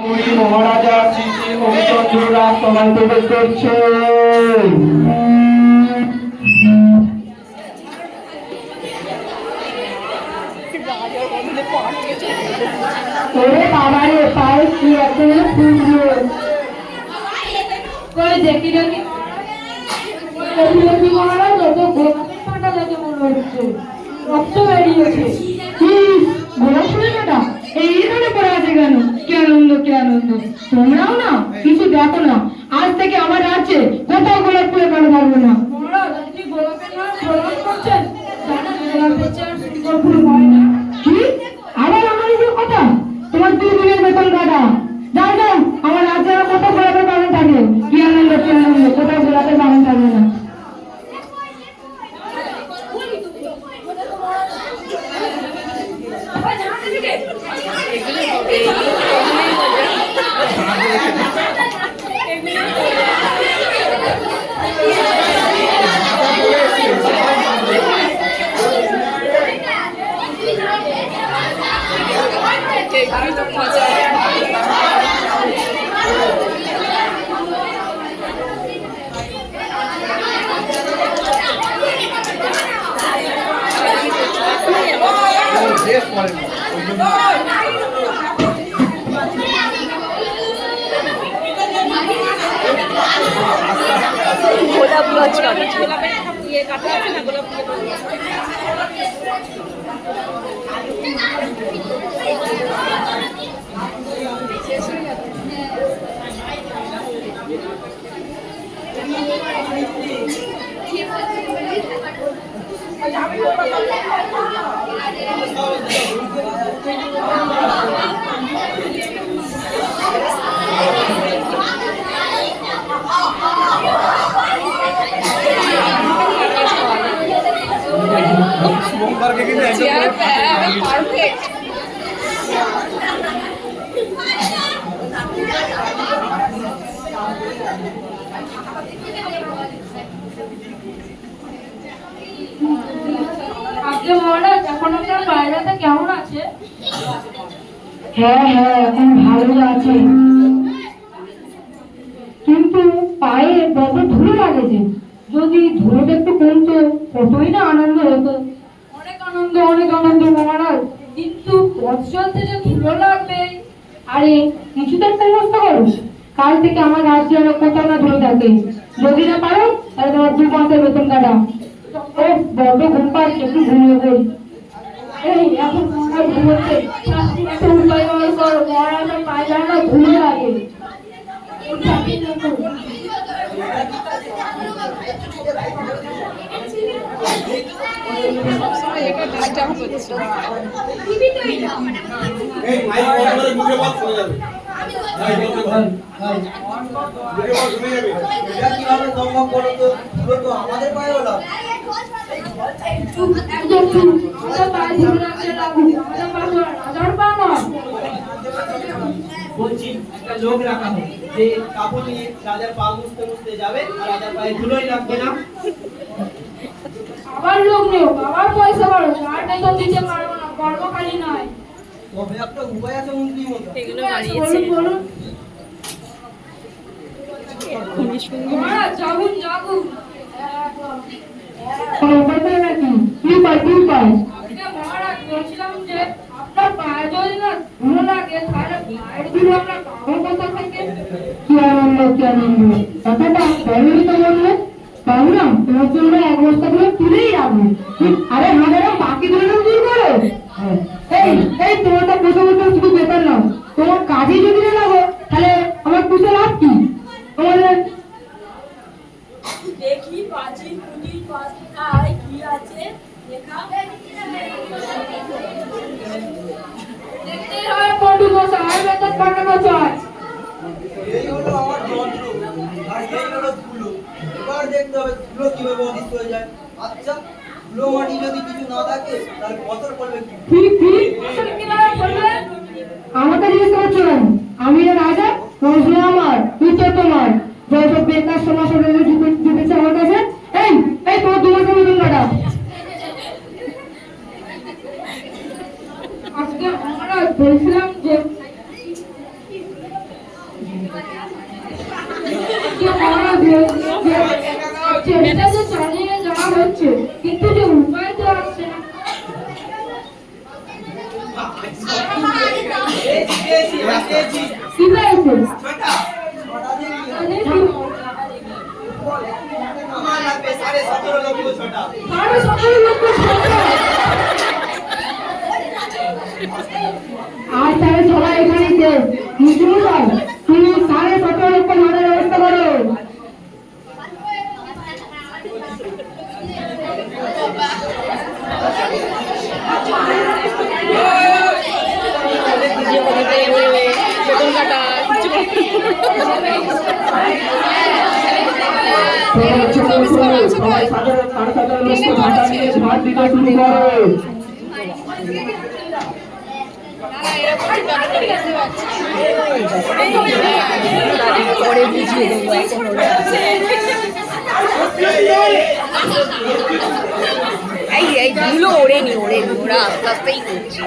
মহারাজা শ্রী শ্রী হরিচন্দ্র রাজ সভায় প্রবেশ করছে। পায়ে কি একটা দেখি দেখি মহারাজ গোলাপের পাটা দেখে মনে হচ্ছে রক্ত বেরিয়েছে। গোলাপ ফুলের পাটা এই ধরে পড়ে আছে কেন? কি আনন্দ কি আনন্দ! তোমরাও না কিছু দেখো না, আজ থেকে আমার রাজ্যে কোথাও গোলাপ ফুলের পাটা থাকবে না। মহারাজ আপনি গোলাপের নাম গোলাপ করছেন, জানেন গোলাপের চেয়ে সুন্দর ফুল হয় না। কি আবার আমার এই কথা? তোমার 2 দিনের বেতন কাটা। যাও যাও, আমার রাজ্যে কোথাও গোলাপের বাগান থাকে। কি আনন্দ কি আনন্দ, কোথাও গোলাপের বাগান থাকবে না। গোলাপ গাছ গোলাপের ইয়ে কাটা আছে না, গোলাপ পারফেক্ট। মহারাজ এখন আপনার পায়রাটা কেমন আছে? হ্যাঁ হ্যাঁ, এখন ভালো আছে, কিন্তু পায়ে বড় ধুলো লাগেছে। যদি ধুলোটা একটু কমতো কতই না আনন্দ হতো। অনেক আনন্দ মহারাজ, কিন্তু পথ চলতে যে ধুলো লাগবে। আরে কিছু তো একটা ব্যবস্থা করো, কাল থেকে আমার রাজ্যে যেন কোথাও না ধুলো থাকে। যদি না পারো তাহলে তোমার 2 মাসের বেতন কাটা। ও বড় ঘুম পাচ্ছে, একটু ঘুমিয়ে পড়ি। এই এখন ঘুমোচ্ছে, একটা উপায় বার করো, মহারাজের পায়খানা ধুলো লাগে। সবসময় এটা ডিস্টার্ব করছে। আমাদের পায়ে হলো বলছি একটা লোক রাখা হোক যে কাপড় নিয়ে রাজার পা মুছতে মুছতে যাবে আর রাজার পায়ে ধুলোই লাগবে না। আবার লোক নেই, আবার পয়সা বাড়ো, আর তো দিতে পারবো না, কর্মখালি নয়। তবে একটা উপায় আছে মন্ত্রী মতো, এগুলো বাড়িয়েছে। বলুন খুবই সুন্দর। মহারাজ জাগুন জাগুন। মহারাজ বলছিলাম যে আপনার পায়ে যদি না ধুলো লাগে তাহলে পায়ের ধুলো আমরা পাবো কোথা থেকে? কি আনন্দ কি আনন্দ, কথাটা বললি তো বললে পাবো না। তোমার জন্য এক বস্তা করে তুলেই রাখবো। আরে হাজারো বাকি ধুলো দূর করো। এই এই তোমারটা বসে বসে শুধু বেতন নাও, তোমার কাজে যদি না লাগো তাহলে আমার পুষে লাভ কি? তোমাদের দেখি পাঁচি কুটির পাতায় কি আছে দেখা। দেখতে হয় পন্ডু মশাই, বেতন কাটানো চাই। এই হলো আমার যন্ত্র আর এই হলো ধুলো। এবার দেখতে হবে ধুলো কিভাবে অদৃশ্য হয়ে যায়। আচ্ছা ধুলো মাটি যদি কিছু না থাকে তাহলে বছর পড়বে কি? আমাকে জিজ্ঞেস করছেন, আমি রাজা, প্রশ্ন আমার, উত্তর তোমার। যত বেকার সমস্যা জিতেছে আমার কাছে। এই এই তোমার 2 মাসের বেতন কাটা। আজকে আমরা বলছিলাম যে যে মহারাজ চেষ্টা যে চালিয়ে যাওয়া হচ্ছে কিন্তু যে উপায় তো আসছে না। কি হয়েছে? আমার লাগবে 17.5 লক্ষ ছটা। আরো সকল লোক আর তাহলে সবাই এখানে তুমি 17.5 লক্ষ মারার ব্যবস্থা করো। বেতন কাটা কিছু সবাই 17.5 লক্ষ টাকা নিয়ে ঝাড় দিতে শুরু করে। পরে বুঝিয়ে দেবো এখন ওরা এই ধুলো ওড়েনি ওরা আস্তে আস্তেই করছে।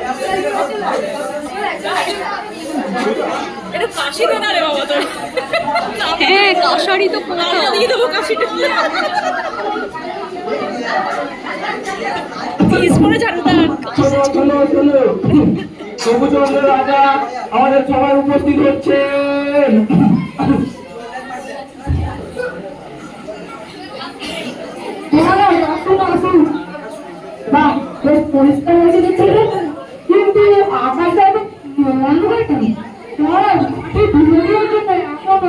এটা কাশি দে না রে বাবা তোর। হ্যাঁ কাশারি তো কোথাও দিয়ে দেবো কাশিটা। পিস করে ঝাড়ুটা চলো চলো চলো, সবুজন্দ্র রাজা আমাদের সবাই উপস্থিত হচ্ছেন। মহারাজ আসুন আসুন। বাহ বেশ পরিষ্কার হয়েছে দেখছি রে। কিন্তু আকাশটা এত অন্ধকার কেন? মহারাজ এই ধুলোগুলোর জন্য এখন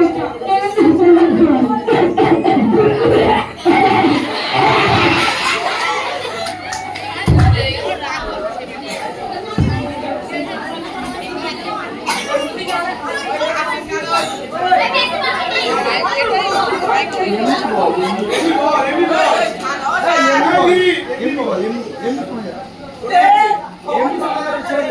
এমনি